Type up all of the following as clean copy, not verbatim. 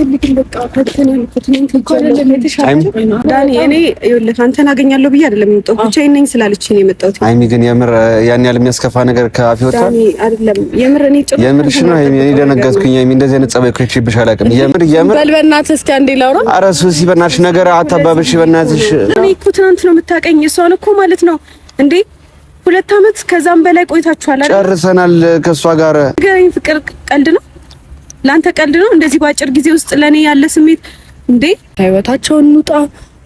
አልፈልግም በቃ ፈተናን ዳኒ እኔ ይኸውልህ አንተን አገኛለሁ ብዬ አይደለም የመጣሁት ብቻዬን ነኝ ስላለች ነው የመጣሁት። ሃይሚ ግን የምር ያን ያህል የሚያስከፋ ነገር ከአፌ ወጣ? ዳኒ አይደለም የምር እኔ ጥሩ የምርሽ ነው ሃይሚ? እኔ ደነገጥኩኝ። ሃይሚ እንደዚህ አይነት ጸባይ እኮ ይችብሽ አላውቅም። የምር በል በእናትህ እስኪ አንዴ ላውራ። ኧረ ሱሲ በእናትሽ ነገር አታባብሽ በእናትሽ። እኔ እኮ ትናንት ነው የምታውቀኝ እሷን እኮ ማለት ነው እንዴ 2 አመት ከዛም በላይ ቆይታችኋል አይደል? ጨርሰናል ከሷ ጋር። ገረኝ ፍቅር ቀልድ ነው ላንተ ቀልድ ነው? እንደዚህ ባጭር ጊዜ ውስጥ ለኔ ያለ ስሜት እንዴ? ህይወታቸውን እንውጣ።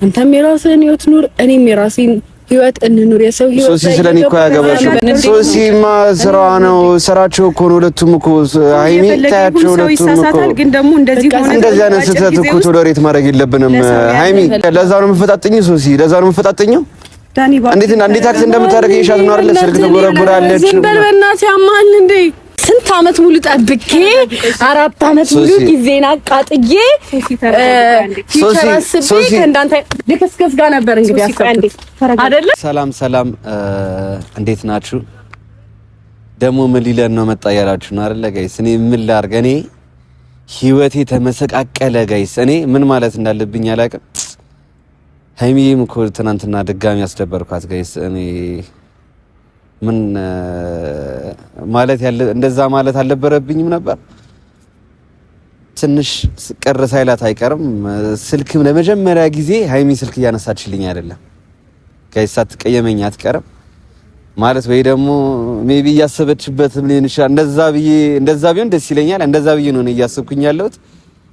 አንተም የራስህን ህይወት ኑር፣ እኔም የራሴን ህይወት እንኑር። የሰው ህይወት ሶሲ ስለኔ እኮ ያገባሽው ሶሲማ ስራዋ ነው፣ ስራቸው እኮ ነው ሁለቱም እኮ። ሃይሚ ታያቸው ሁለቱም እኮ ግን ደግሞ እንደዚህ ሆነ እንደዚህ አይነት ስህተት እኮ ቶለሬት ማድረግ የለብንም ሃይሚ። ለዛ ነው የምፈጣጥኝ ሶሲ፣ ለዛ ነው የምፈጣጥኝ። ዳኒ እንዴት አክት እንደምታደርግ ይሻት ነው አይደል? ስልክ ትጎረጉራለች። ዝም በል በእናትህ ያማል እንዴ? ስንት አመት ሙሉ ጠብቄ 4 አመት ሙሉ ጊዜና አቃጥዬ ሶሲ ከእንዳንተ ልክስክስ ጋር ነበር እንግዲህ ያስቀምጥ አይደለ? ሰላም እንዴት ናችሁ? ደግሞ ምን ሊለን ነው መጣ ያላችሁ ነው አይደለ ጋይስ? እኔ ምን ላድርግ? እኔ ህይወቴ ተመሰቃቀለ ጋይስ። እኔ ምን ማለት እንዳለብኝ አላውቅም። ሃይሚም እኮ ትናንትና ድጋሚ ያስደበርኳት ጋይስ። እኔ ምን ማለት እንደዛ ማለት አልነበረብኝም ነበር። ትንሽ ቅር ሳይላት አይቀርም። ስልክም ለመጀመሪያ ጊዜ ሃይሚ ስልክ እያነሳችልኝ አይደለም ጋይስ። ሳትቀየመኝ አትቀርም ማለት ወይ ደግሞ ሜቢ እያሰበችበት ምን ይችላል። እንደዛ ቢሆን ደስ ይለኛል። እንደዛ ብዬ ነው እያሰብኩኝ ያለሁት።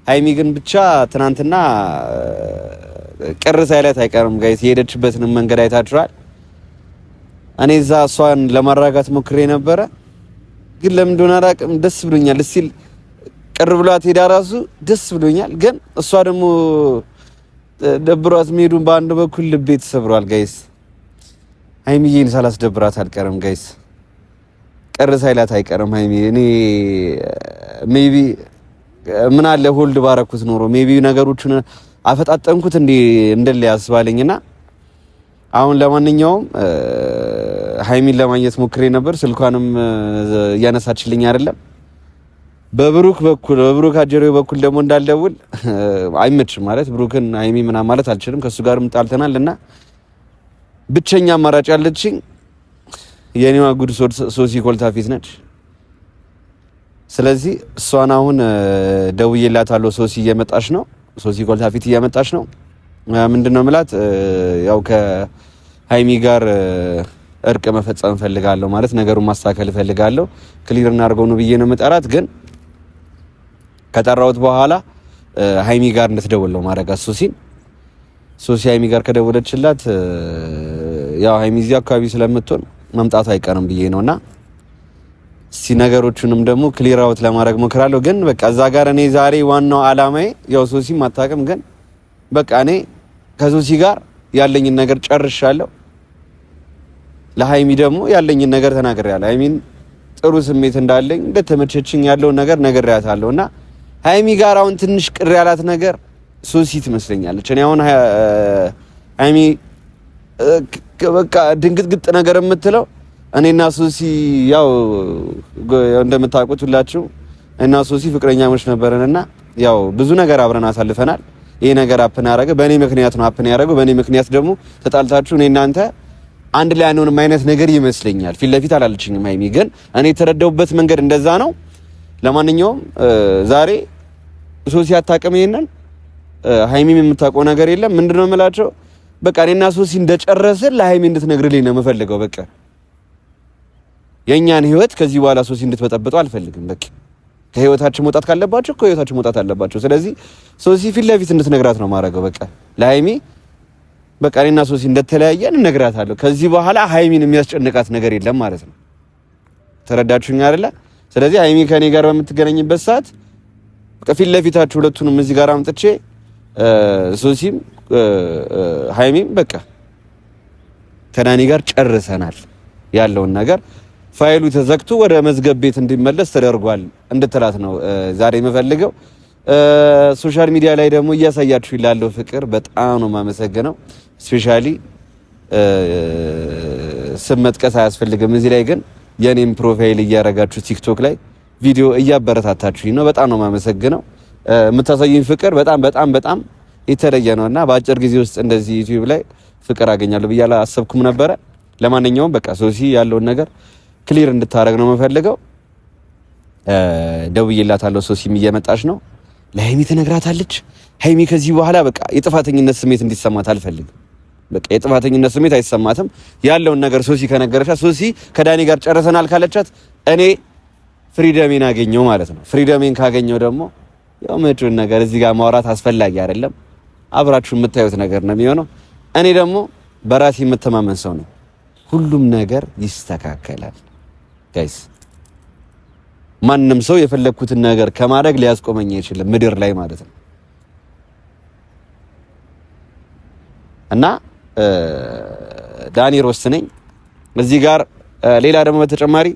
ሃይሚ ግን ብቻ ትናንትና ቅር ሳይላት አይቀርም ጋይስ። የሄደችበትን መንገድ አይታችኋል። እኔ እዛ እሷን ለማረጋጋት ሞክሬ ነበረ፣ ግን ለምን እንደሆነ አላውቅም ደስ ብሎኛል። እስቲል ቅር ብሏት ሄዳ ራሱ ደስ ብሎኛል። ግን እሷ ደግሞ ደብሯት መሄዱን በአንድ በኩል ልቤ ተሰብሯል ጋይስ። ሃይሚዬን ሳላስደብራት አልቀርም ጋይስ። ቅር ሳይላት አይቀርም ሃይሚ። እኔ ሜቢ ምን አለ ሆልድ ባረኩት ኖሮ ሜቢ ነገሮችን አፈጣጠንኩት እንደለ ያስባለኝና አሁን ለማንኛውም ሃይሚን ለማግኘት ሞክሬ ነበር። ስልኳንም እያነሳችልኝ አይደለም። በብሩክ አጀሬው በኩል ደግሞ እንዳልደውል አይመችም ማለት ብሩክን ሃይሚ ምናምን ማለት አልችልም። ከሱ ጋርም ጣልተናልና ብቸኛ አማራጭ ያለችኝ የኔዋ ጉድ ሶሲ ኮልታፊት ነች። ስለዚህ እሷን አሁን ደውዬላታለሁ። ሶሲ እየመጣች ነው። ሶሲ ኮልታፊት እየመጣች ነው። ምንድነው ምላት ያው ከሃይሚ ጋር እርቅ መፈጸም ፈልጋለሁ ማለት ነገሩን ማስተካከል ፈልጋለሁ። ክሊር እናድርገው ነው ብዬ ነው መጠራት። ግን ከጠራሁት በኋላ ሃይሚ ጋር እንድትደውል ነው ማድረግ። ሶሲ ሃይሚ ጋር ከደወለችላት ያው ሃይሚ እዚህ አካባቢ ስለምትሆን መምጣቱ አይቀርም ብዬ ነውና እስቲ ነገሮቹንም ደግሞ ክሊር አውት ለማድረግ ሞክራለሁ። ግን በቃ እዛ ጋር እኔ ዛሬ ዋናው አላማዬ ያው ሶሲም አታውቅም፣ ግን በቃ እኔ ከሶሲ ጋር ያለኝን ነገር ጨርሻለሁ። ለሃይሚ ደግሞ ያለኝን ነገር ተናግሬያለሁ። ሃይሚን ጥሩ ስሜት እንዳለኝ እንደተመቸችኝ ያለውን ነገር ነግሬያታለሁና ሃይሚ ጋር አሁን ትንሽ ቅር ያላት ነገር ሶሲ ትመስለኛለች። እኔ አሁን ሃይሚ በቃ ድንግጥግጥ ነገር የምትለው እኔና ሶሲ ያው እንደምታውቁት ሁላችሁ እና ሶሲ ፍቅረኛሞች ነበርንና ያው ብዙ ነገር አብረን አሳልፈናል። ይሄ ነገር አፕን ያደረገ በእኔ ምክንያት ነው። አፕን ያደረገው በእኔ ምክንያት ደግሞ ተጣልታችሁ እኔ እናንተ አንድ ላይ አንሆንም አይነት ነገር ይመስለኛል። ፊት ለፊት አላለችኝም ሃይሚ፣ ግን እኔ የተረዳሁበት መንገድ እንደዛ ነው። ለማንኛውም ዛሬ ሶሲ አታውቅም ይሄንን፣ ሃይሚም የምታውቀው ነገር የለም። ምንድነው የምላቸው በቃ እኔና ሶሲ እንደጨረስን ለሃይሚ እንድትነግርልኝ ነው የምፈልገው። በቃ የኛን ህይወት ከዚህ በኋላ ሶሲ እንድትበጠብጠው አልፈልግም። በቃ ከህይወታችን መውጣት ካለባቸው ከህይወታችን መውጣት አለባቸው። ስለዚህ ሶሲ ፊት ለፊት እንድትነግራት ነው ማረገው። በቃ ለሃይሚ በቃ እኔና ሶሲ እንደተለያየን እነግራታለሁ። ከዚህ በኋላ ሃይሚን የሚያስጨንቃት ነገር የለም ማለት ነው። ተረዳችሁኝ አይደለ? ስለዚህ ሃይሚ ከኔ ጋር በምትገናኝበት ሰዓት በቃ ፊት ለፊታችሁ ሁለቱንም እዚህ ጋር አምጥቼ ሶሲም ሃይሚም በቃ ከዳኒ ጋር ጨርሰናል ያለውን ነገር ፋይሉ ተዘግቶ ወደ መዝገብ ቤት እንዲመለስ ተደርጓል እንድትላት ነው ዛሬ የምፈልገው። ሶሻል ሚዲያ ላይ ደግሞ እያሳያችሁ ይላለው ፍቅር በጣም ነው የማመሰግነው። ስፔሻሊ ስም መጥቀስ አያስፈልግም እዚህ ላይ ግን የኔም ፕሮፋይል እያረጋችሁ ቲክቶክ ላይ ቪዲዮ እያበረታታችሁኝ ነው። በጣም ነው የማመሰግነው። የምታሳዩኝ ፍቅር በጣም በጣም በጣም የተለየ ነውና በአጭር ጊዜ ውስጥ እንደዚህ ዩቲዩብ ላይ ፍቅር አገኛለሁ ብዬ አላሰብኩም ነበረ። ለማንኛውም በቃ ሶሲ ያለውን ነገር ክሊር እንድታረግ ነው የምፈልገው። ደውዬላታለሁ። ሶሲም እየመጣች ነው። ለሃይሚ ትነግራታለች። ሃይሚ ከዚህ በኋላ በቃ የጥፋተኝነት ስሜት እንዲሰማት አልፈልግም። በቃ የጥፋተኝነት ስሜት አይሰማትም። ያለውን ነገር ሶሲ ከነገረቻት፣ ሶሲ ከዳኒ ጋር ጨርሰናል ካለቻት እኔ ፍሪደሜን አገኘው ማለት ነው። ፍሪደሜን ካገኘው ደግሞ ያው መጪውን ነገር እዚህ ጋር ማውራት አስፈላጊ አይደለም። አብራችሁ የምታዩት ነገር ነው የሚሆነው። እኔ ደግሞ በራሴ የምተማመን ሰው ነው። ሁሉም ነገር ይስተካከላል ጋይስ። ማንም ሰው የፈለኩትን ነገር ከማድረግ ሊያስቆመኝ አይችልም ምድር ላይ ማለት ነው። እና ዳኒ ሮስት ነኝ እዚህ ጋር። ሌላ ደግሞ በተጨማሪ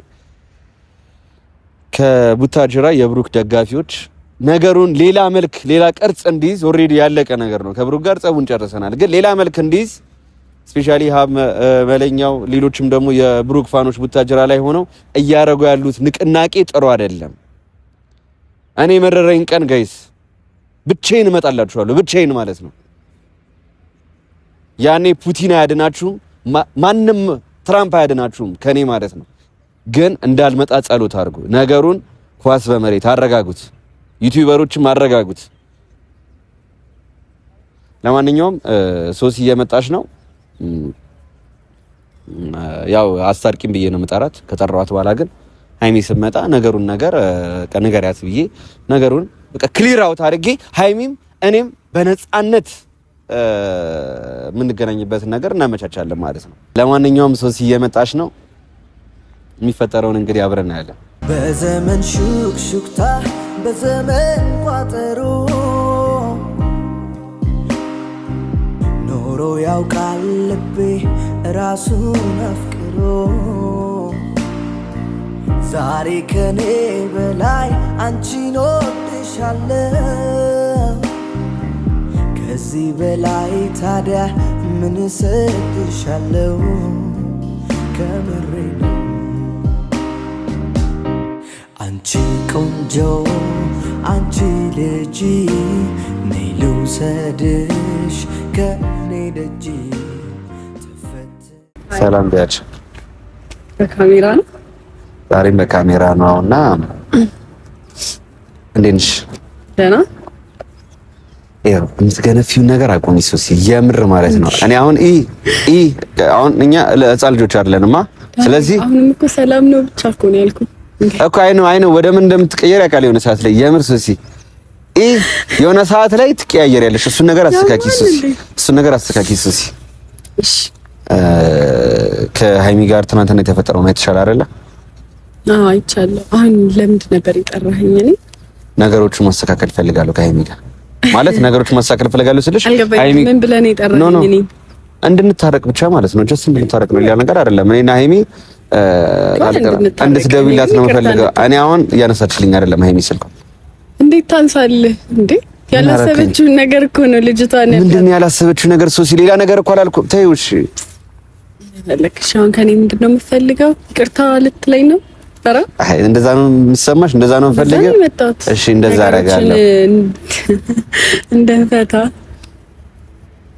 ከቡታጅራ የብሩክ ደጋፊዎች ነገሩን ሌላ መልክ ሌላ ቅርጽ እንዲይዝ ኦሬዲ ያለቀ ነገር ነው። ከብሩክ ጋር ጸቡን ጨርሰናል፣ ግን ሌላ መልክ እንዲይዝ ስፔሻሊ መለኛው ሌሎችም ደግሞ የብሩክ ፋኖች ቡታጅራ ላይ ሆነው እያረጉ ያሉት ንቅናቄ ጥሩ አይደለም። እኔ መረረኝ ቀን ጋይስ ብቻዬን እመጣላችኋለሁ፣ ብቻዬን ማለት ነው። ያኔ ፑቲን አያድናችሁም፣ ማንም ትራምፕ አያድናችሁም ከኔ ማለት ነው። ግን እንዳልመጣ ጸሎት አድርጉ። ነገሩን ኳስ በመሬት አረጋጉት፣ ዩቲዩበሮችም አረጋጉት። ለማንኛውም ሶሲ እየመጣች ነው። ያው አስታርቂም ብዬ ነው የምጠራት። ከጠራኋት በኋላ ግን ሃይሚ ስትመጣ ነገሩን ንገሪያት ብዬ ነገሩን በቃ ክሊር አውት አድርጌ ሃይሚም እኔም በነፃነት የምንገናኝበትን ነገር እናመቻቻለን ማለት ነው። ለማንኛውም ሶሲ እየመጣች ነው። የሚፈጠረውን እንግዲህ አብረን እናያለን። በዘመን ሹክሹክታ በዘመን ቋጠሮ ኖሮ ያውቃል ልቤ ራሱን አፍቅሮ ዛሬ ከኔ በላይ አንቺን ወድሻለሁ ከዚህ በላይ ታዲያ ምን እሰጥሻለሁ ከምሬ ነው አንቺ ቆንጆ አንቺ ልጅ ነይ ልውሰድሽ ከኔ ደጅ ሰላም ቢያች በካሜራ ነው ዛሬም በካሜራ ነውና እንዴት ነሽ? ደህና የምትገነፊው ነገር አቁሚ ሶሲ፣ የምር ማለት ነው። እኔ አሁን አሁን እኛ ለህፃን ልጆች አይደለንማ። ስለዚህ አሁንም እኮ ሰላም ነው ብቻ እኮ ነው ያልኩት እኮ። አይነው ወደ ምን እንደምትቀየር ያውቃል የሆነ ሰዓት ላይ። የምር ሶሲ የሆነ ሰዓት ላይ ትቀያየሪያለሽ። እሱን ነገር አስተካኪ ሶሲ። እሺ ከሃይሚ ጋር ትናንትና የተፈጠረው ነው የተሻለ አይደለ? አዎ አይቻለሁ። አሁን ለምንድን ነበር የጠራኸኝ? እኔ ነገሮችን ማስተካከል ፈልጋለሁ ከሃይሚ ጋር ማለት ነገሮችን ማስተካከል ፈልጋለሁ ስልሽ ሃይሚ ምን ብለህ ነው የጠራኸኝ? እኔ እንድንታረቅ ብቻ ማለት ነው። ጀስት እንድንታረቅ ነው፣ ሌላ ነገር አይደለም። እኔና ሃይሚ እንድትደውይላት ነው የምፈልገው። እኔ አሁን እያነሳችልኝ አይደለም ሃይሚ ስልኩ። እንዴት ታንሳለህ እንዴ? ያላሰበችውን ነገር እኮ ነው ልጅቷ ነው። ምንድን ነው ያላሰበችው ነገር ሶሲ? ሌላ ነገር እኮ አላልኩም። ተይው እሺ። ለክሻውን ከኔ ምንድን ነው የምትፈልገው? ይቅርታ ልትለኝ ነው? ተራ አይ እንደዛ ነው የሚሰማሽ? እንደዛ ነው የምፈልገው? እሺ እንደዛ አደርጋለሁ። እንደፈታ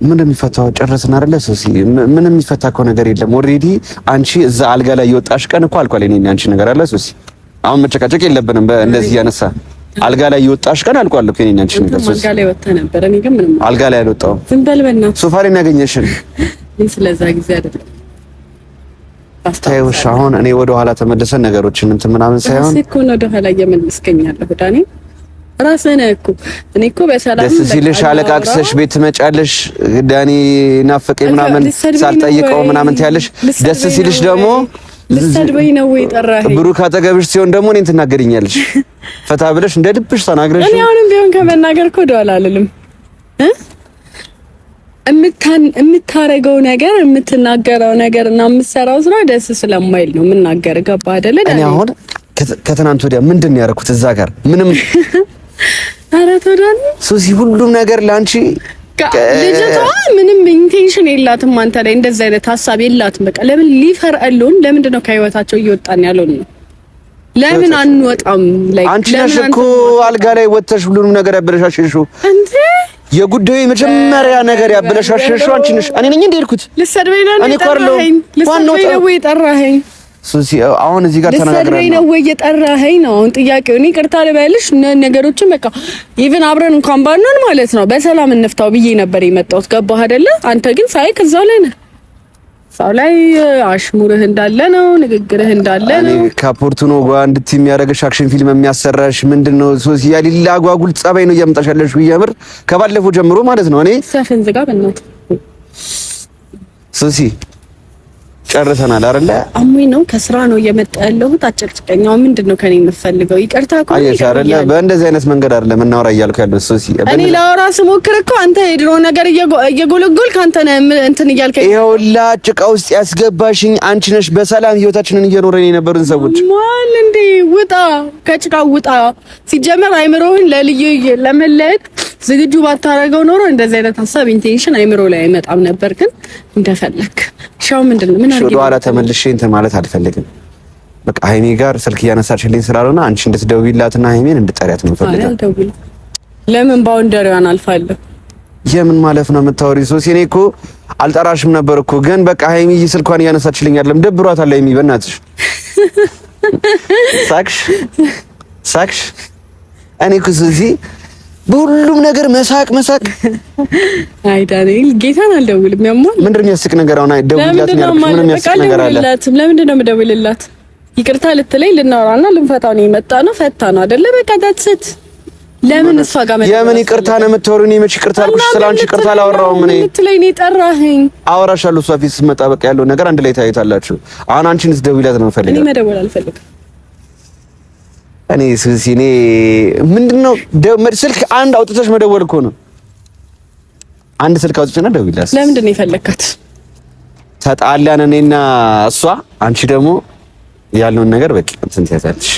ምን እንደሚፈታው ጨረስን አይደለ ሶሲ? ምንም የሚፈታ እኮ ነገር የለም። ኦሬዲ አንቺ እዛ አልጋ ላይ የወጣሽ ቀን እኮ አልኳል። እኔ አንቺ ነገር አለ ሶሲ። አሁን መጨቃጨቅ የለብንም። እንደዚህ ያነሳ አልጋ ላይ የወጣሽ ቀን አልኳል እኮ እኔ አንቺ ነገር ሶሲ። አልጋ ላይ ወጣ ነበር። እኔ ግን ምንም አልጋ ላይ አልወጣሁም። ዝም በል በእናትህ። ሶፋ ላይ ያገኘሽን ስለዛ ጊዜ አይደለም ታዩሽ። አሁን እኔ ወደ ኋላ ተመለሰን ነገሮችን እንትን ምናምን ሳይሆን እኮ ነው ወደ ኋላ እየመለስከኛለሁ ዳኒ። ራስህ ነህ እኮ እኔ እኮ በሰላም ደስ ሲልሽ አለቃቅሰሽ ቤት ትመጫለሽ። ዳኒ ናፈቀኝ ምናምን ሳልጠይቀው ምናምን ትያለሽ። ደስ ሲልሽ ደግሞ ልትሰድበኝ ነው ወይ ጠራኸኝ? ብሩክ አጠገብሽ ሲሆን ደግሞ እኔን ትናገሪኛለሽ። ፈታ ብለሽ እንደ ልብሽ ተናግረሽ እኔ አሁንም ቢሆን ከመናገር እኮ ወደ ኋላ አልልም። የምታረገው ነገር የምትናገረው ነገር እና የምትሰራው ስራ ደስ ስለማይል ነው የምናገር። ገባ አይደለ? እኔ አሁን ከትናንት ወዲያ ምንድን ነው ያደረኩት? እዛ ጋር ምንም ኧረ ተዳን ሶሲ፣ ሁሉም ነገር ላንቺ ልጅቷ ምንም ኢንቴንሽን የላትም አንተ ላይ እንደዛ አይነት ሀሳብ የላትም። በቃ ለምን ሊፈርአሉን? ለምንድን ነው ከህይወታቸው እየወጣን ያለው ነው? ለምን አንወጣም? አንቺ ነሽ እኮ አልጋ ላይ ወጥተሽ ሁሉንም ነገር ያበለሻሽሽው እንዴ? የጉዳዩ መጀመሪያ ነገር ያበለሻሽሽው አንቺ ነሽ። እኔ ነኝ እንዴ ሄድኩት? ልትሰድበኝ ነው የጠራኸኝ? ልትሰድበኝ ነው የጠራኸኝ? ሱሲ አሁን እዚህ ጋር ተነጋግረን ነው ወይ የጠራኸኝ ነው አሁን ጥያቄው። እኔ ይቅርታ ልበልሽ ነገሮችን በቃ ኢቭን አብረን እንኳን ባንሆን ማለት ነው በሰላም እንፍታው ብዬ ነበር የመጣሁት። ገባህ አይደለ? አንተ ግን ሳይ ከዛው ላይ ነህ። ሳው ላይ አሽሙርህ እንዳለ ነው፣ ንግግርህ እንዳለ ነው። እኔ ካፖርቱኖ ጋር እንድትይ የሚያደርግሽ አክሽን ፊልም የሚያሰራሽ ምንድነው? ሶሲ ያሊላ አጓጉል ጸባይ ነው እያመጣሻለሽ ብያምር ከባለፈው ጀምሮ ማለት ነው። እኔ ሰፈን ዝጋ በእናትህ ሶሲ ጨርሰናል አይደለ? አሙኝ ነው ከስራ ነው እየመጣ ያለሁት። አጨቅጭቀኛው ምንድነው ከኔ የምትፈልገው? ይቅርታ እኮ አየሽ አይደለ? በእንደዚህ አይነት መንገድ አይደለም እናወራ እያልኩ ያለው ሶሲ። እኔ ላወራ ስሞክር እኮ አንተ የድሮ ነገር እየጎለጎልክ አንተ ነህ እንትን እያልከኝ። ይኸውልህ ጭቃ ውስጥ ያስገባሽኝ አንቺ ነሽ። በሰላም ህይወታችንን እየኖረን የነበርን ሰዎች ማን እንዴ? ውጣ ከጭቃው ውጣ። ሲጀመር አይምሮህን ለልዩ ለመለየት ዝግጁ ባታረገው ኖሮ እንደዚህ አይነት ሀሳብ ኢንቴንሽን አይምሮ ላይ አይመጣም ነበር። ግን እንደፈለክ ሻው ምንድነው? ምን አድርጌ ወደ ኋላ ተመልሼ እንትን ማለት አልፈልግም። በቃ ሀይሚ ጋር ስልክ እያነሳችልኝ ስላልሆነ አንቺ እንድትደውይላትና ሀይሚን እንድትጠሪያት ነው የምፈልገው። ለምን ባውንደሪዋን አልፋለሁ? የምን ማለፍ ነው የምታወሪው ሶሲ? እኔ እኮ አልጠራሽም ነበር እኮ ግን በቃ ሀይሚ ስልኳን እያነሳችልኝ አይደለም። ደብሯታል ሀይሚ። በእናትሽ ሳክሽ እኔ እኮ ሶሲ በሁሉም ነገር መሳቅ አይ ዳንኤል ጌታን አልደውልም። ያሟል ምንድን ነው የሚያስቅ ነገር? አሁን ደውልላት ነው ያልኩሽ። ምንም የሚያስቅ ነገር አለ? ለምንድን ነው የምደውልላት? ይቅርታ ልትለኝ ልናወራና ልንፈታው ነው የመጣ ነው። ፈታ ነው አይደለ? በቃ ዳትስት ለምን እሷ ጋር መጣ? የምን ይቅርታ ነው የምትወሪው? እኔ መች ይቅርታ አልኩሽ? ስላንቺ ይቅርታ አላወራሁም። እኔ ልትለኝ ነው የጠራኸኝ? አወራሻለሁ። እሷ ፊት ስትመጣ በቃ ያለው ነገር አንድ ላይ ታዩታላችሁ። አሁን አንቺን ልትደውይላት ነው የምፈልገው። እኔ መደወል አልፈልግም። እኔ ሱሲኔ ምንድነው ስልክ አንድ አውጥተሽ መደወል እኮ ነው። አንድ ስልክ አውጥተሽና ደውይላት። ለምንድን ነው የፈለካት? ተጣላን እኔና እሷ። አንቺ ደግሞ ያለውን ነገር በቃ እንትን ትያታለሽ።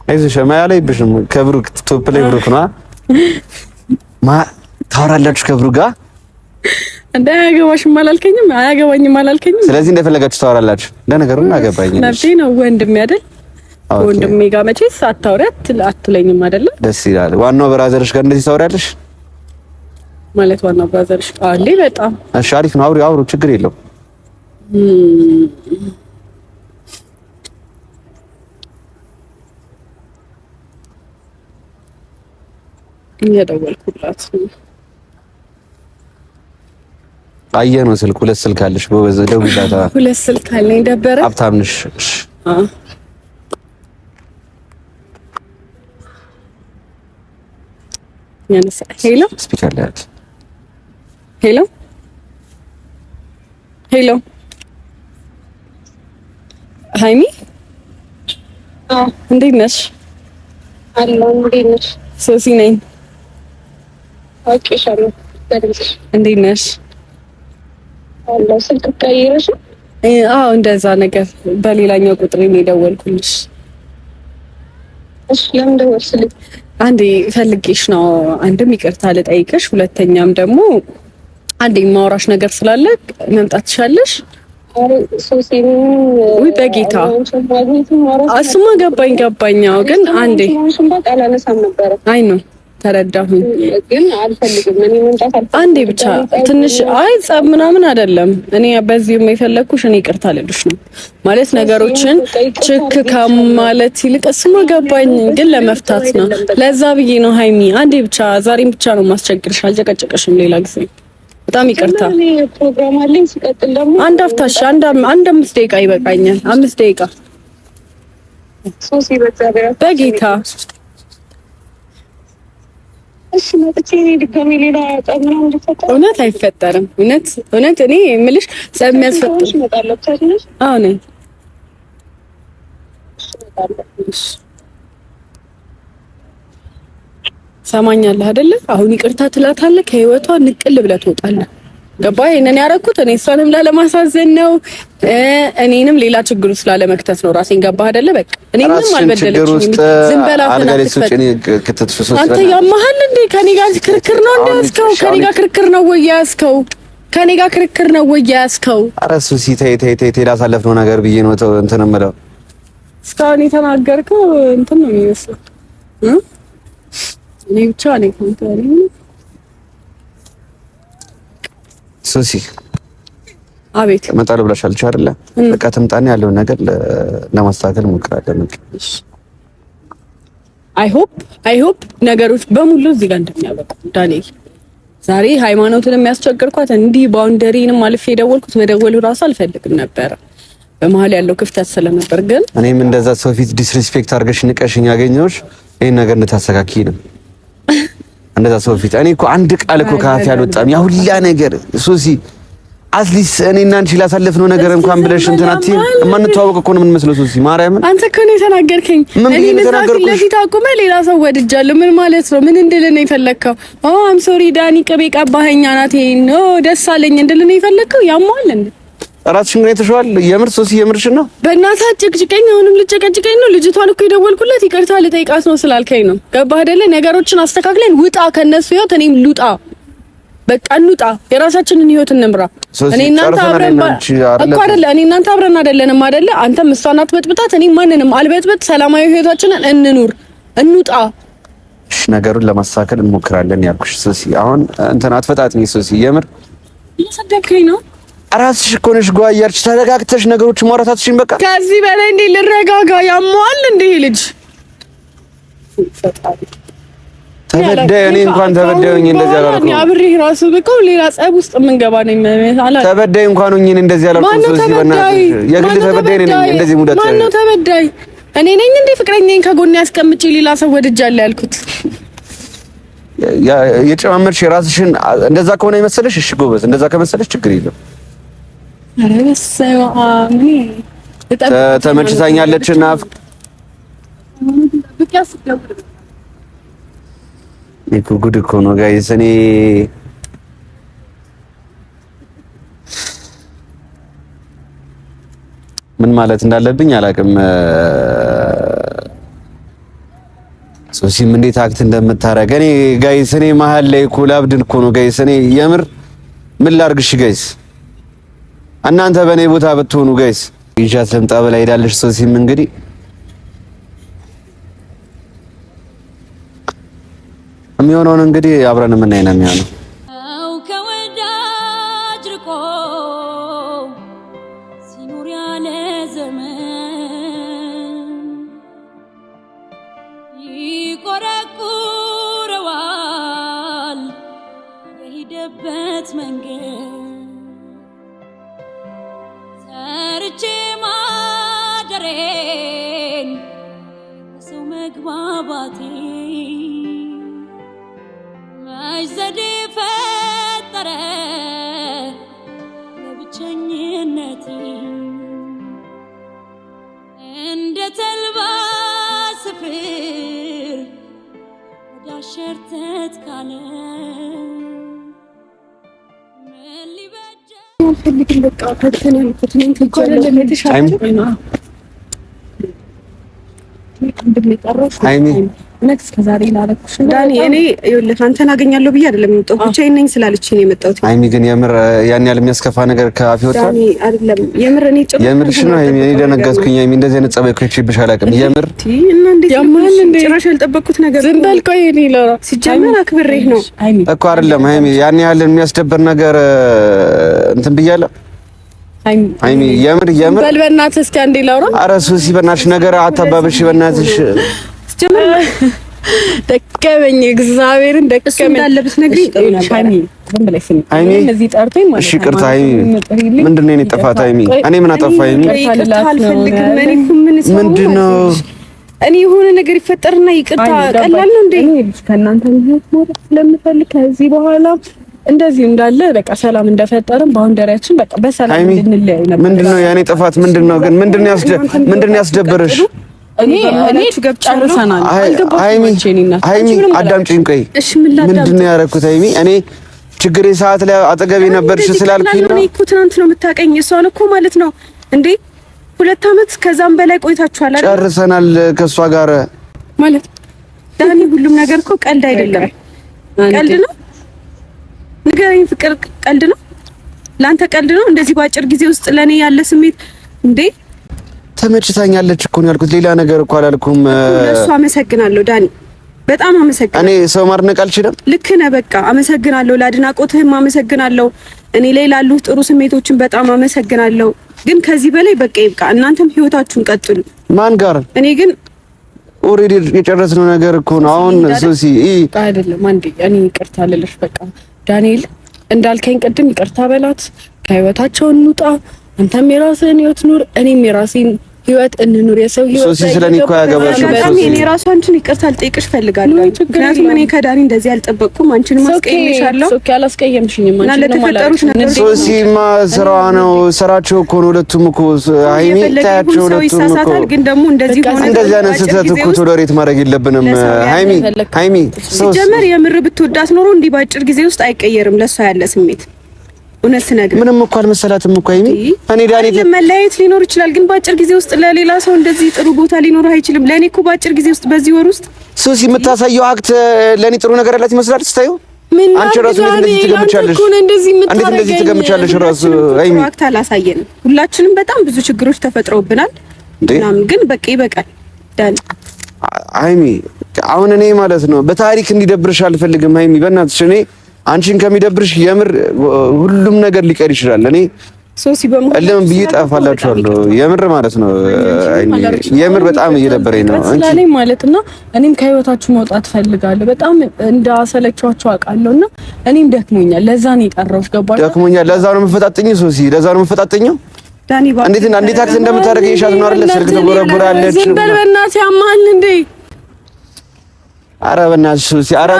አይዞሽ ማያለይብሽም። ከብሩክ ቶፕ ላይ ብሩክ ነው ታወራላችሁ ከብሩክ ጋር እንደ አያገባሽም አላልከኝም? አያገባኝም አላልከኝም? ስለዚህ እንደፈለጋችሁ ታወራላችሁ። ለነገሩ አገባኝ ነፍሴ ነው ወንድሜ አይደል? ወንድሜ ጋር መቼስ አታውሪያት አትለኝም አይደለ? ደስ ይላል። ዋናው ብራዘርሽ ጋር እንደዚህ ታወሪያለሽ ማለት ዋናው ብራዘርሽ አለ። በጣም እሺ፣ አሪፍ ነው። አውሩ ችግር የለውም። እየደወልኩላት አየህ ነው ስልክ። ሁለት ስልክ አለሽ በወዘ ደውይላታ። ሁለት ስልክ አለኝ። ደበረ ሀብታም ነሽ። እሺ ያነሳ ሄሎ ስፒከር ላይ ሄሎ ሄሎ ሃይሚ እንዴት ነሽ? አለሁ። እንዴት ነሽ? ሶሲ ነኝ። አውቄሻለሁ። እንዴት ነሽ? አለሁ። ስልክ ቀይረሽ? አዎ እንደዛ ነገር በሌላኛው ቁጥሬ ነው የደወልኩልሽ። እሺ ለምን ደወልሽልኝ? አንዴ ፈልጌሽ ነው። አንድም ይቅርታ ልጠይቅሽ፣ ሁለተኛም ደግሞ አንዴ ማውራሽ ነገር ስላለ መምጣት ትሻለሽ? አረ ሶሲ ወይ በጌታ እሱማ ገባኝ። ግን አንዴ አላነሳም ነበር። አይ ነው ተረዳሁኝ፣ ግን አልፈልግም። እኔ መምጣት አልፈልግም። አንዴ ብቻ ትንሽ አይ ጸብ ምናምን አይደለም። እኔ በዚህም የፈለኩሽ እኔ ይቅርታ ልልሽ ነው ማለት ነገሮችን ችክ ከማለት ይልቅ እሱማ ገባኝ፣ ግን ለመፍታት ነው። ለዛ ብዬ ነው ሃይሚ። አንዴ ብቻ ዛሬም ብቻ ነው ማስቸግርሽ። አልጨቀጨቀሽም ሌላ ጊዜ። በጣም ይቅርታ። ፕሮግራም አለኝ። ሲቀጥል ደግሞ አንድ አፍታሽ አንድ 5 ደቂቃ ይበቃኛል። 5 ደቂቃ ሶሲ በጌታ እሺ መጥቼ ድጋሜ ሌላ ጸብ ምናምን እንዲፈጠር እውነት አይፈጠርም። እውነት እኔ የምልሽ ጸብ የሚያስፈጥር አዎ ነኝ። ሰማኛለህ አይደለ? አሁን ይቅርታ ትላታለህ፣ ከህይወቷ ንቅል ብለህ ትወጣለህ። ገባህ? ይሄንን ያደረኩት እኔ እሷንም ላለማሳዘን ነው፣ እኔንም ሌላ ችግር ውስጥ ላለመክተት ነው። ራሴን ገባህ አይደለ? በቃ እኔንም አልበደለችኝም። ዝም በላ አንተ ያማሃል እንዴ? ከኔ ጋር ክርክር ነው እንዴ ያዝከው? ከኔ ጋር ክርክር ነው ወይ ያዝከው? ከኔ ጋር ክርክር ነው ወይ ያዝከው? ኧረ ሱሲ ተይ ላሳለፍነው ነገር ብዬ ነው እንትን የምለው። እስካሁን የተናገርከው እንትን ነው የሚመስለው እኔ ብቻ ነኝ ኮንትሮል ሶሲ አቤት እመጣለሁ ብለሻል አይደለ? በቃ ትምጣና ያለውን ነገር ለማስተካከል እንሞክራለን። አይ ሆፕ ነገሮች በሙሉ እዚህ ጋር እንደሚያበቁ ዳንኤል። ዛሬ ሃይማኖትን የሚያስቸግርኳት እንዲህ ባውንደሪንም አልፌ የደወልኩት መደወሉ ራሱ አልፈልግም ነበር በመሀል ያለው ክፍተት ስለነበር፣ ግን እኔም እንደዛ ሰው ፊት ዲስሪስፔክት አድርገሽ ንቀሽኝ ያገኘሁሽ ይሄን ነገር እንድታስተካክዪ ነው። እንደዛ ሰው ፊት እኔ እኮ አንድ ቃል እኮ ካፌ አልወጣም። ያ ሁላ ነገር ሶሲ አትሊስት እኔና አንቺ ላሳለፍነው ነገር እንኳን ብለሽ እንትን አትይም። የማንተዋወቅ እኮ ነው የምንመስለው ሶሲ ማርያምን። አንተ እኮ ነው የተናገርከኝ። እኔ ለዛሬ ለፊት አቁመ ሌላ ሰው ወድጃለሁ ምን ማለት ነው? ምን እንድል ነው የፈለከው? አም ሶሪ ዳኒ ቅቤ ቀባኸኝ ናቴ ነው ደስ አለኝ እንድል ነው የፈለከው? ያሟል እንዴ ራስሽን ግን የተሻለ የምር ሶሲ የምርሽ ነው። በእናትህ አጭቅጭቀኝ። አሁንም ልጨቀጭቀኝ ነው? ልጅቷን እኮ የደወልኩላት ይቅርታ ልጠይቃት ነው ስላልከኝ ነው። ገባህ አይደለ? ነገሮችን አስተካክለን ውጣ ከነሱ ህይወት፣ እኔም ልውጣ። በቃ እንውጣ፣ የራሳችንን ህይወት እንምራ። እኔ እናንተ አብረን እኮ አይደለ? እኔ እናንተ አብረን አይደለንም አይደለ? አንተም እሷን አትበጥብጣት፣ እኔ ማንንም አልበጥብጥ። ሰላማዊ ህይወታችንን እንኑር፣ እንውጣ። እሺ ነገሩን ለማስተካከል እንሞክራለን ያልኩሽ ሶሲ። አሁን እንትን አትፈጣጥኝ ሶሲ፣ የምር እየሰደብከኝ ነው። ራስሽ እኮ ነሽ ጓያርች። ተረጋግተሽ ነገሮችን ማውራታችሁን በቃ ከዚህ በላይ እንዴ ልረጋጋ? ያሟል እንዴ ልጅ ተበዳይ። እኔ እንኳን ተበዳይኝ እንደዚህ አላልኩም። አብሬህ ራሱ ብቀው ሌላ ጸብ ውስጥ የምንገባ ነኝ ማለት ተበዳይ እንኳን ሆኜ እንደዚህ አላልኩም። ሶሲ በእናትሽ የግል ተበዳይ ነኝ እንደዚህ ሙዳት። ማን ነው ተበዳይ? እኔ ነኝ እንዴ ፍቅረኛዬን ከጎኔ ያስቀምጪ ሌላ ሰው ወድጃለሁ ያልኩት? የጨማመርሽ የራስሽን እንደዛ ከሆነ የመሰለሽ እሺ ጎበዝ፣ እንደዛ ከመሰለሽ ችግር የለም። ተመችታኛለች እና እኮ ጉድ እኮ ነው ጋይስ። እኔ ምን ማለት እንዳለብኝ አላውቅም። ሶሲም እንዴት አክት እንደምታረግ እኔ ጋይስ፣ እኔ መሀል ላይ እኮ ላብድ እኮ ነው ጋይስ። እኔ የምር ምን ላድርግሽ ጋይስ? እናንተ በእኔ ቦታ ብትሆኑ ጋይስ ይዣት ልምጣ ብላ ሄዳለች። ሶሲም እንግዲህ የሚሆነውን እንግዲህ አብረን የምናይ ነው የሚሆነው። ከወዳጅ ርቆ ሲኖር ያለ ዘመን ይቆረቁረዋል የሄደበት መንገድ ሰርቼ ማደሬን ሰው መግባባቴ ዘዴ ፈጠረ ለብቸኝነቴ እንደ ተልባ ስፍር ወዳሸርተት ካለ ምን ሊበጀ አልፈልግም። በቃ ፈተና ፈተናን ተጀመረ ለተሻለ ነው አይሚ ነክስ ከዛሬ ላረኩሽ ዳኒ። እኔ ይኸውልህ አንተን አገኛለሁ ብዬ አይደለም የመጣሁት፣ ብቻዬን ነኝ ስላለች ነው የመጣሁት። አይሚ ግን የምር ያን ያህል የሚያስከፋ ነገር ከአፌ ወጣ ዳኒ አይደለም የምር። እኔ የምርሽ ነው አይሚ? እኔ ደነገጥኩኝ አይሚ። እንደዚህ አይነት ጸባይ እኮ ይችብሽ አላውቅም። የምር እና እንዴት ያማል እንዴ? ጭራሽ ያልጠበቅኩት ነገር ዝም በል። ቆይ እኔ ለራ ሲጀመር አክብሬህ ነው አይሚ እኮ አይደለም አይሚ። ያን ያህል የሚያስደብር ነገር እንትን ብያለሁ አይሚ። የምር በል በእናትህ እስኪ አንዴ ላውራ። ኧረ ሶሲ በእናትሽ ነገር አታባብሽ በእናትሽ። ደከመኝ እግዚአብሔርን ደከመኝ እንዳለበት ነግሪኝ። አይሚ ዝም ብለሽ ስሚ አይሚ። እነዚህ ጠርቶኝ ማለት ነው። እሺ ቅርታ አይሚ። ምንድን ነው የኔ ጥፋት አይሚ? እኔ ምን አጠፋ አይሚ? ምንድን ነው እኔ የሆነ ነገር ይፈጠርና ይቅርታ ቀላል ነው እንዴ? ከእናንተ ህይወት ማለት ስለምፈልግ ከዚህ በኋላ እንደዚህ እንዳለ በቃ ሰላም እንደፈጠርን ባውንደሪያችን በቃ በሰላም እንድንለያይ ነበር። ምንድነው የኔ ጥፋት? ምንድነው ግን ምንድነው ያስደበረሽ? እኔ ጨርሰናል። ሃይሚ አዳምጪኝ። ቆይ እሺ ምንድነው ያደረኩት ሃይሚ? እኔ ችግሬ ሰዓት ላይ አጠገቤ ነበርሽ ስላልኩኝ ነው። እኔ እኮ ትናንት ነው የምታውቀኝ። እሷን እኮ ማለት ነው እንዴ 2 አመት ከዛም በላይ ቆይታችኋል አይደል? ጨርሰናል ከሷ ጋር ማለት ዳኒ። ሁሉም ነገር እኮ ቀልድ አይደለም። ቀልድ ነው ንገረኝ። ፍቅር ቀልድ ነው? ላንተ ቀልድ ነው? እንደዚህ በአጭር ጊዜ ውስጥ ለኔ ያለ ስሜት እንዴ? ተመችታኛለች እኮ ነው ያልኩት። ሌላ ነገር እኮ አላልኩም። ለእሱ አመሰግናለሁ ዳኒ፣ በጣም አመሰግናለሁ። እኔ ሰው ማድነቅ አልችልም። ልክ ነህ። በቃ አመሰግናለሁ፣ ለአድናቆትህም አመሰግናለሁ። እኔ ላይ ላሉ ጥሩ ስሜቶችን በጣም አመሰግናለሁ። ግን ከዚህ በላይ በቃ ይብቃ። እናንተም ህይወታችሁን ቀጥሉ። ማን ጋር? እኔ ግን ኦሬዲ የጨረስነው ነገር እኮ ነው። አሁን ሶሲ አይደለም አንዴ እኔ ይቅርታ ልልሽ። በቃ ዳንኤል እንዳልከኝ ቅድም ይቅርታ በላት፣ ከህይወታቸው እንውጣ። አንተም የራስህን ህይወት ኑር፣ እኔም የራሴን ህይወት እንኑር። የሰው ህይወት ሶሲ ስለኔ እኮ ያገባሽው ሶሲ እኔ ራሱ አንቺን ይቅርታ ልጠይቅሽ ፈልጋለሁ። ምክንያቱም እኔ ከዳኒ እንደዚህ አልጠበቅኩም። አንቺን ማስቀየምሻለሁ። ሶሲ አላስቀየምሽኝም። አንቺ ነው ማለት ሶሲማ ስራዋ ነው፣ ስራቸው እኮ ነው። ሁለቱም እኮ ሃይሚ ታያቸው፣ ሁለቱም እኮ ይሳሳታል። ግን ደግሞ እንደዚህ ሆነ እንደዚህ አይነት ስህተት እኮ ቶለሬት ማድረግ የለብንም። ሃይሚ ሲጀመር የምር ብትወዳት ኖሮ እንዲህ ባጭር ጊዜ ውስጥ አይቀየርም ለሷ ያለ ስሜት። እውነት ነገር ምንም እኮ አልመሰላትም እኮ ሃይሚ። እኔ ዳኒ መለያየት ሊኖር ይችላል፣ ግን ባጭር ጊዜ ውስጥ ለሌላ ሰው እንደዚህ ጥሩ ቦታ ሊኖር አይችልም። ለኔ እኮ ባጭር ጊዜ ውስጥ በዚህ ወር ውስጥ ሶሲ የምታሳየው አክት ለኔ ጥሩ ነገር ያላት ይመስላል ስታዩ። አንቺ ራሱ እንደዚህ ትገምቻለሽ፣ እንደዚህ ትገምቻለሽ ራሱ ሃይሚ። አክት አላሳየንም። ሁላችንም በጣም ብዙ ችግሮች ተፈጥረውብናል ምናምን፣ ግን በቃ ይበቃል ዳኒ። ሃይሚ አሁን እኔ ማለት ነው በታሪክ እንዲደብርሽ አልፈልግም ሃይሚ፣ በእናትሽ እኔ አንቺን ከሚደብርሽ የምር ሁሉም ነገር ሊቀር ይችላል። እኔ ሶሲ በመሆን ብዬ ጠፋላችኋለሁ የምር ማለት ነው። የምር በጣም እየደበረኝ ነው ስለኔ ማለትና እኔም ከህይወታችሁ መውጣት ፈልጋለሁ። በጣም እንዳሰለቻችሁ አውቃለሁና እኔም ደክሞኛል። ለዛ ነው የጠራሁሽ። ገባሽ? ደክሞኛል። ለዛ ነው የምፈጣጥኝ ሶሲ፣ ለዛ ነው የምፈጣጥኘው። ዳኒ እንዴት አክት እንደምታደርገኝ ይሻት ነው አይደል? ስልክ ተጎረጉራለች። ዝም በል በእናትህ፣ ያማል እንዴ? ኧረ በእናትሽ ሶሲ፣ ኧረ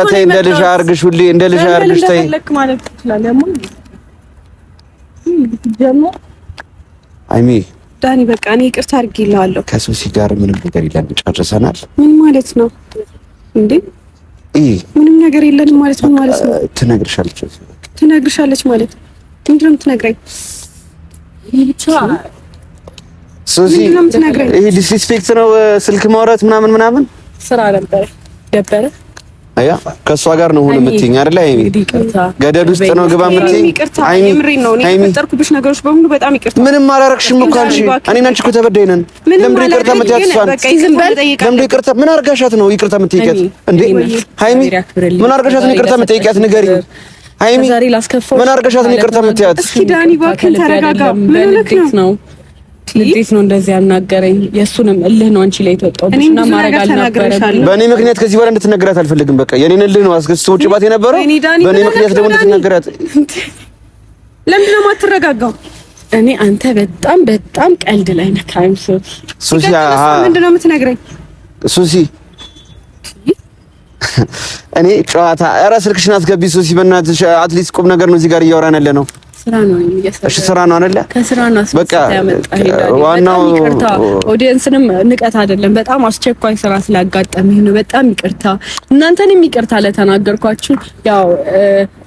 ተይ እንደ ልጅ አድርግሽ፣ ሁሌ እንደ ልጅ አድርግሽ። ተይ ማለት ትችላለህ ሃይሚ። ዳኒ በቃ እኔ ይቅርታ አድርጌልሃለሁ። ከሶሲ ጋር ምንም ነገር የለም፣ ጨርሰናል። ምን ማለት ነው እንዴ? ምንም ነገር የለንም ማለት ምን ማለት ነው? ትነግርሻለች ማለት ምንድን ነው የምትነግረኝ? ብቻ ሶሲ ይሄ ዲስሪስፔክት ነው ስልክ ማውራት ምናምን ስራ ነበር ደበረ። አያ ከሷ ጋር ነው ሆነ የምትይኝ አይደል? ሃይሚ ገደል ውስጥ ነው ግባ የምትይኝ። ሃይሚ የምሬን ነው። እኔ የፈጠርኩብሽ ነገሮች በሙሉ በጣም ይቅርታ። ምንም አላረግሽም እኮ አንቺ። እኔና አንቺ እኮ ተበዳይ ነን። ለምን ይቅርታ የምትያት እሷን? ለምን ይቅርታ? ምን አርጋሻት ነው ይቅርታ የምትጠይቂያት እንዴ? ሃይሚ ምን አርጋሻት ነው ይቅርታ የምትጠይቂያት? ንገሪኝ ሃይሚ፣ ምን አርጋሻት ነው ይቅርታ የምትያት? እስኪ ዳኒ እባክህን ተረጋጋ። ምን ልክ ነው? እንዴት ነው እንደዚህ ያናገረኝ? የሱንም እልህ ነው አንቺ ላይ ተወጣውብሽና ማረግ አልነበረም። በእኔ ምክንያት ከዚህ በኋላ እንድትነገራት አልፈልግም። በቃ የኔን እልህ ነው አስገስቶችባት የነበረው። በእኔ ምክንያት ደግሞ እንድትነገራት። ለምንድን ነው የማትረጋጋው? እኔ አንተ በጣም ቀልድ ላይ ነህ። ሶሲ ምንድን ነው የምትነግረኝ? ሶሲ እኔ ጨዋታ። ኧረ ስልክሽን አስገቢ ሶሲ በእናትሽ። አትሊስት ቁም ነገር ነው እዚህ ጋር እያወራን ያለ ነው። ስራ ነው የሚያሰራ። እሺ ስራ ነው አይደለ? ከስራ ነው በቃ ዋናው ይቅርታ። ኦዲየንስንም ንቀት አይደለም፣ በጣም አስቸኳይ ስራ ስላጋጠመኝ ነው። በጣም ይቅርታ። እናንተንም ይቅርታ ለተናገርኳችሁ፣ ያው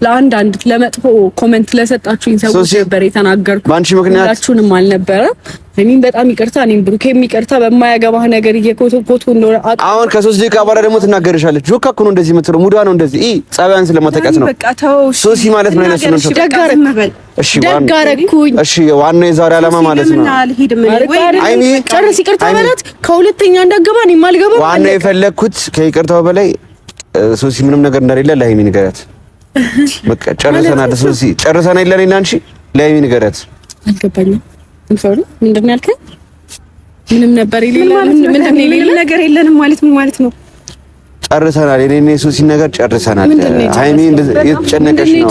ለአንዳንድ ለመጥፎ ኮሜንት ለሰጣችሁኝ ሰዎች ነበር የተናገርኩት። ባንቺ ምክንያት ሁላችሁንም አልነበረም። እኔም በጣም ይቅርታ። እኔም ብሩኬም ይቅርታ። በማያገባህ ነገር እየኮተኮቱ እንደሆነ አሁን ከሶስት ደቂቃ በኋላ ደግሞ ትናገርሻለች። ጆካ እኮ ነው እንደዚህ የምትለው፣ ሙዷ ነው እንደዚህ። ጸባያን ስለማታውቃት ነው ሶሲ ማለት ነው። እነሱ ነው እሺ ደጋረኩኝ። እሺ ዋናው የዛሬ ዓላማ ማለት ነው። አይሚ ጨርስ፣ ይቅርታ በላት። ከሁለተኛ እንዳገባ እኔ ማልገባ ዋናው የፈለኩት ከይቅርታው በላይ ሶሲ ምንም ነገር እንደሌለ ለሃይሚ ንገራት። በቃ ጨርሰናል። ሶሲ ጨርሰናል። ለኔና አንቺ ለሃይሚ ንገራት። አልገባኝም። እንፈሩ ምንድን ነው ያልከኝ? ምንም ነበር የሌለም። ምንም ነገር የለንም ማለት ምን ማለት ነው? ጨርሰናል። የኔና የሶሲን ነገር ጨርሰናል። ሃይሚ የተጨነቀች ነው።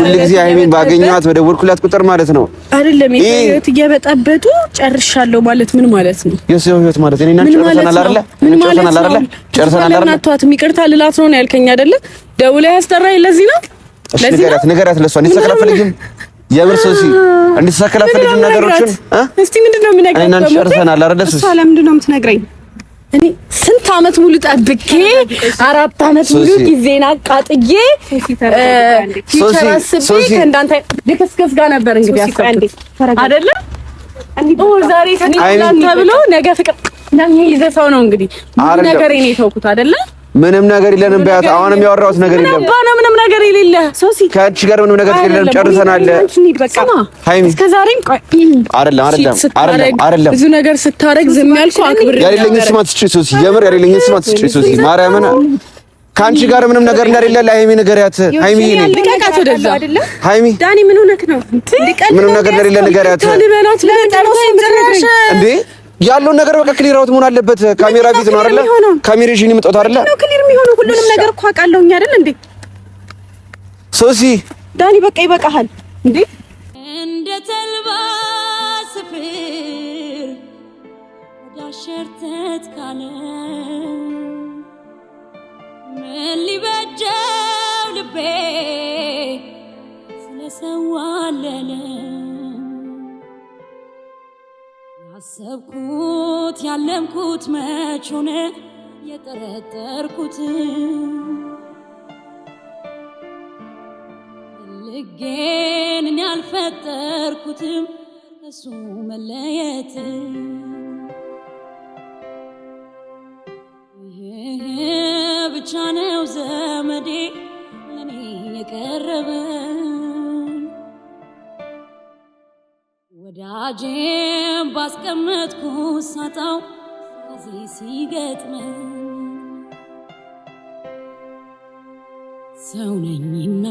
ሁልጊዜ ሃይሚን ባገኘኋት በደወልኩላት ቁጥር ማለት ነው አይደለም የህይወት እየበጠበጡ ጨርሻለሁ ማለት ምን ማለት ነው? የሰው ህይወት ማለት እኔና ጨርሰናል አይደለ? ጨርሰናል አይደለ? እናቷት ይቅርታ ልላት ነው ያልከኝ አይደለ? ደውላ ያስጠራኝ ለዚህ ነው። ለዚህ ንገራት ለሷ እንድትሰከላፈልግም የምር ሶሲ እንድትሰከላፈልግም ነገሮችን እስቲ ምንድነው የምነግርህ? እኔና ጨርሰናል አይደለ? ሶሲ እሷ ለምንድን ነው የምትነግረኝ? እኔ ስንት አመት ሙሉ ጠብቄ 4 አመት ሙሉ ጊዜና አቃጥዬ ሶሲ ከእንዳንተ ልክስክስ ጋር ነበር እንግዲህ ያሰብኩት አይደለ? ዛሬ ተጣላን ተብሎ ነገ ፍቅር ለሚይዘ ሰው ነው እንግዲህ ነገር እኔ ተውኩት አይደለ? ምንም ነገር የለንም በያት። አሁንም ያወራሁት ነገር የለም። ምንም ነገር የሌለ ሶሲ ከአንቺ ጋር ምንም ነገር የለም። ጨርሰናል። ሃይሚ እስከዛሬም አይደለም ብዙ ነገር ስታረግ ዝም ያልኩ አክብር ያለኝ ስማት ስጪ ሶሲ፣ የምር ያለኝ ስማት ስጪ ሶሲ፣ ማርያምን ከአንቺ ጋር ምንም ነገር እንደሌለ ለሃይሚ ንገሪያት። ሃይሚ ልቀቃት ወደዛ። ሃይሚ ዳኒ ምን ሆነክ ነው? ምንም ነገር እንደሌለ ንገሪያት እንዴ። ያለውን ነገር በቃ ክሊር አውት መሆን አለበት። ካሜራ ፊት ነው አይደለ? ካሜራሽን ይመጣው አይደለ? ነው ክሊር የሚሆነው ሁሉንም ነገር እኮ አውቃለሁኝ አይደል እንዴ? ሶሲ ዳኒ በቃ ይበቃሃል እንዴ። እንደ ተልባ ስፍር ዳሸርተት ካለ ምን ሊበጀው ልቤ ስለሰዋለለ ያሰብኩት ያለምኩት መች ሆነ የጠረጠርኩት ልጌን እኔ አልፈጠርኩትም ከሱ መለየት ብቻ ነው ዘመዴ ለኔ የቀረበ ወዳጄም ባስቀመጥኩ ሳጣው ከዚህ ሲገጥመኝ ሰው ነኝና